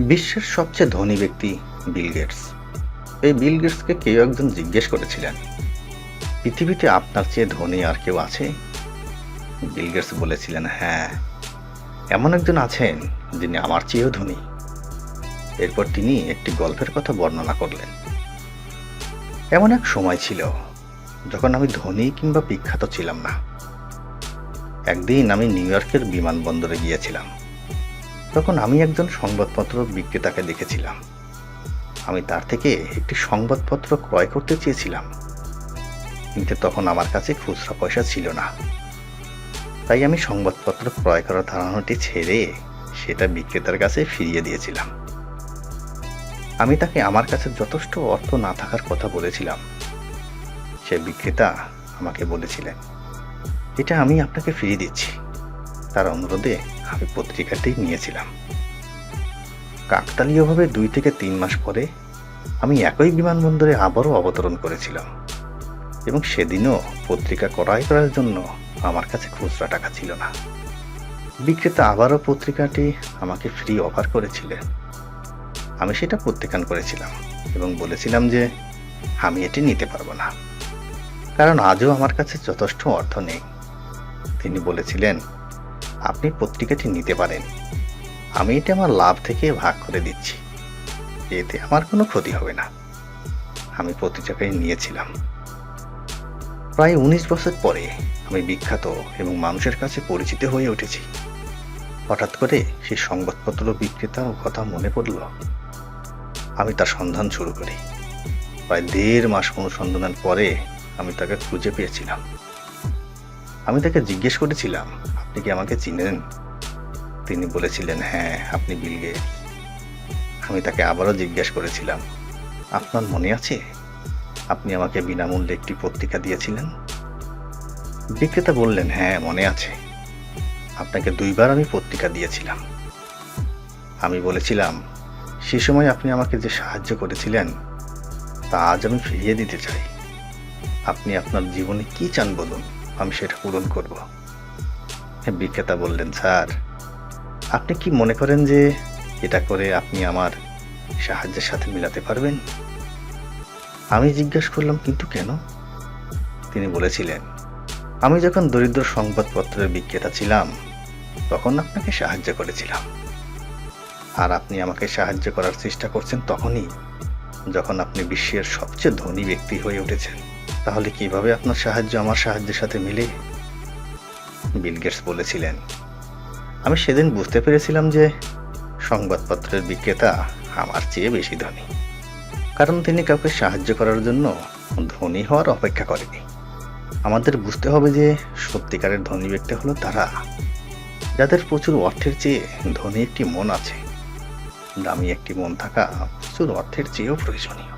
বিশ্বের সবচেয়ে ধনী ব্যক্তি বিল গেটস। এই বিল গেটসকে কেউ একজন জিজ্ঞেস করেছিলেন, পৃথিবীতে আপনার চেয়ে ধনী আর কেউ আছে? বিল গেটস বলেছিলেন, হ্যাঁ, এমন একজন আছেন যিনি আমার চেয়েও ধনী। এরপর তিনি একটি গল্পের কথা বর্ণনা করলেন। এমন এক সময় ছিল যখন আমি ধনী কিংবা বিখ্যাত ছিলাম না। একদিন আমি নিউ ইয়র্কের বিমানবন্দরে গিয়েছিলাম। তখন আমি একজন সংবাদপত্র বিক্রেতাকে দেখেছিলাম। আমি তার থেকে একটি সংবাদপত্র ক্রয় করতে চেয়েছিলাম, কিন্তু তখন আমার কাছে খুচরা পয়সা ছিল না। তাই আমি সংবাদপত্র ক্রয় করার ধারণাটি ছেড়ে সেটা বিক্রেতার কাছে ফিরিয়ে দিয়েছিলাম। আমি তাকে আমার কাছে যথেষ্ট অর্থ না থাকার কথা বলেছিলাম। সে বিক্রেতা আমাকে বলেছিলেন, এটা আমি আপনাকে ফিরিয়ে দিচ্ছি। তার অনুরোধে আমি পত্রিকাটি নিয়েছিলাম। কাকতালীয়ভাবে 2 থেকে 3 মাস পরে আমি একই বিমানবন্দরে আবারও অবতরণ করেছিলাম, এবং সেদিনও পত্রিকা ক্রয় করার জন্য আমার কাছে খুচরা টাকা ছিল না। বিক্রেতা আবারও পত্রিকাটি আমাকে ফ্রি অফার করেছিলেন। আমি সেটা প্রত্যাখ্যান করেছিলাম এবং বলেছিলাম যে আমি এটি নিতে পারবো না, কারণ আজও আমার কাছে যথেষ্ট অর্থ নেই। তিনি বলেছিলেন, আপনি পত্রিকাটি নিতে পারেন, আমি এটা আমার লাভ থেকে ভাগ করে দিচ্ছি, এতে আমার কোনো ক্ষতি হবে না। আমি পত্রিকাটি নিয়েছিলাম। প্রায় 19 বছর পরে আমি বিখ্যাত এবং মানুষের কাছে পরিচিত হয়ে উঠেছি। হঠাৎ করে সেই সংবাদপত্র বিক্রেতার কথা মনে পড়ল। আমি তার সন্ধান শুরু করি। প্রায় 1.5 মাস অনুসন্ধানের পরে আমি তাকে খুঁজে পেয়েছিলাম। আমি তাকে জিজ্ঞেস করেছিলাম, আপনি কি আমাকে চিনেন? তিনি বলেছিলেন, হ্যাঁ, আপনি বিল গেটস। আমি তাকে আবারও জিজ্ঞেস করেছিলাম, আপনার মনে আছে আপনি আমাকে বিনামূল্যে একটি পত্রিকা দিয়েছিলেন? বিক্রেতা বললেন, হ্যাঁ, মনে আছে, আপনাকে 2 বার আমি পত্রিকা দিয়েছিলাম। আমি বলেছিলাম, সে সময় আপনি আমাকে যে সাহায্য করেছিলেন তা আজ আমি ফিরিয়ে দিতে চাই। আপনি আপনার জীবনে কি চান বলুন, আমি সেটা পূরণ করব। বিক্রেতা বললেন, স্যার, আপনি কি মনে করেন যে এটা করে আপনি আমার সাহায্যের সাথে মিলাতে পারবেন? আমি জিজ্ঞেস করলাম, কিন্তু কেন? তিনি বলেছিলেন, আমি যখন দরিদ্র সংবাদপত্রের বিক্রেতা ছিলাম তখন আপনাকে সাহায্য করেছিলাম, আর আপনি আমাকে সাহায্য করার চেষ্টা করছেন তখনই যখন আপনি বিশ্বের সবচেয়ে ধনী ব্যক্তি হয়ে উঠেছেন। তাহলে কিভাবে আপনার সাহায্য আমার সাহায্যের সাথে মিলে? বিল গেটস বলেছিলেন, আমি সেদিন বুঝতে পেরেছিলাম যে সংবাদপত্রের বিক্রেতা আমার চেয়ে বেশি ধনী, কারণ তিনি কাউকে সাহায্য করার জন্য ধনী হওয়ার অপেক্ষা করেনি। আমাদের বুঝতে হবে যে সত্যিকারের ধনী ব্যক্তি হলো তারা যাদের প্রচুর অর্থের চেয়ে ধনী একটি মন আছে। দামি একটি মন থাকা প্রচুর অর্থের চেয়েও প্রয়োজনীয়।